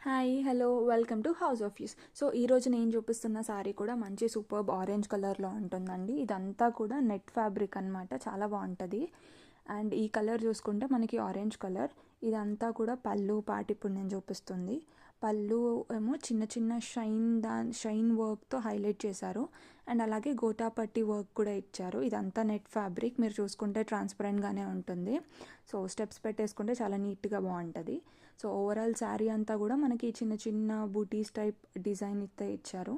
Hi hello welcome to house of use. So ఈరోజు నేను చూపిస్తున్న శారీ కూడా మంచి సూపర్బ్ ఆరెంజ్ కలర్లో ఉంటుందండి. ఇదంతా కూడా నెట్ ఫ్యాబ్రిక్ అనమాట, చాలా బాగుంటుంది. అండ్ ఈ కలర్ చూసుకుంటే మనకి ఆరెంజ్ కలర్. ఇదంతా కూడా పళ్ళు పార్ట్ ఇప్పుడు నేను చూపిస్తుంది. పళ్ళు ఏమో చిన్న చిన్న షైన్ వర్క్తో హైలైట్ చేశారు. అండ్ అలాగే గోటాపట్టి వర్క్ కూడా ఇచ్చారు. ఇదంతా నెట్ ఫ్యాబ్రిక్, మీరు చూసుకుంటే ట్రాన్స్పరెంట్గానే ఉంటుంది. సో స్టెప్స్ పెట్టేసుకుంటే చాలా నీట్గా బాగుంటుంది. సో ఓవరాల్ శారీ అంతా కూడా మనకి చిన్న చిన్న బూటీస్ టైప్ డిజైన్ అయితే ఇచ్చారు.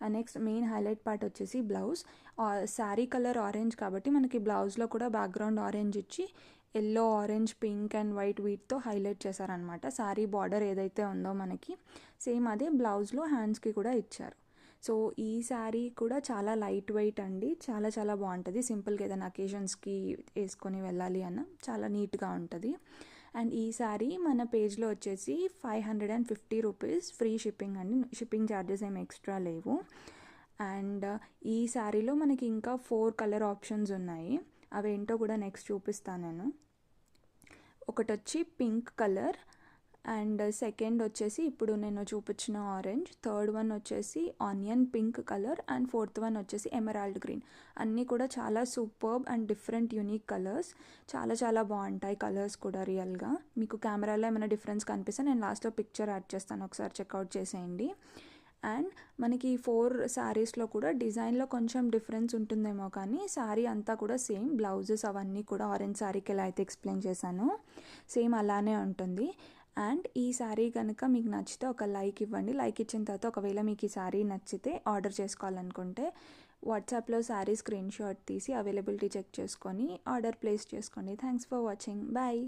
And next main highlight part వచ్చేసి బ్లౌజ్. శారీ కలర్ ఆరెంజ్ కాబట్టి మనకి బ్లౌజ్లో కూడా బ్యాక్గ్రౌండ్ ఆరెంజ్ ఇచ్చి yellow, orange, pink and white వీటితో హైలైట్ చేశారనమాట. శారీ బార్డర్ ఏదైతే ఉందో మనకి సేమ్ అదే బ్లౌజ్లో హ్యాండ్స్కి కూడా ఇచ్చారు. సో ఈ శారీ కూడా చాలా లైట్ వెయిట్ అండి, చాలా చాలా బాగుంటుంది. సింపుల్గా ఏదైనా అకేషన్స్కి వేసుకొని వెళ్ళాలి అన్న చాలా నీట్గా ఉంటుంది. అండ్ ఈ శారీ మన పేజ్లో వచ్చేసి 550 రూపీస్ ఫ్రీ షిప్పింగ్ అండి. షిప్పింగ్ ఛార్జెస్ ఏమి ఎక్స్ట్రా లేవు. అండ్ ఈ శారీలో మనకి ఇంకా 4 కలర్ ఆప్షన్స్ ఉన్నాయి. అవేంటో కూడా నెక్స్ట్ చూపిస్తాను నేను. ఒకటి వచ్చి పింక్ కలర్, అండ్ సెకండ్ వచ్చేసి ఇప్పుడు నేను చూపించిన ఆరెంజ్, థర్డ్ వన్ వచ్చేసి onion pink colour, and fourth one వచ్చేసి ఎమరాల్డ్ గ్రీన్. అన్నీ కూడా చాలా superb and different unique colours. చాలా చాలా బాగుంటాయి కలర్స్ కూడా. రియల్గా మీకు కెమెరాలో ఏమైనా డిఫరెన్స్ కనిపిస్తే నేను లాస్ట్లో పిక్చర్ యాడ్ చేస్తాను, ఒకసారి చెక్అవుట్ చేసేయండి. అండ్ మనకి 4 శారీస్లో కూడా డిజైన్లో కొంచెం డిఫరెన్స్ ఉంటుందేమో, కానీ శారీ అంతా కూడా సేమ్. బ్లౌజెస్ అవన్నీ కూడా ఆరెంజ్ శారీకి ఎలా అయితే ఎక్స్ప్లెయిన్ చేశానో సేమ్ అలానే ఉంటుంది. అండ్ ఈ శారీ కనుక మీకు నచ్చితే ఒక లైక్ ఇవ్వండి. లైక్ ఇచ్చిన తర్వాత ఒకవేళ మీకు ఈ శారీ నచ్చితే ఆర్డర్ చేసుకోవాలనుకుంటే వాట్సాప్లో శారీ స్క్రీన్ షాట్ తీసి అవైలబిలిటీ చెక్ చేసుకొని ఆర్డర్ ప్లేస్ చేసుకోండి. Thanks for watching. బాయ్.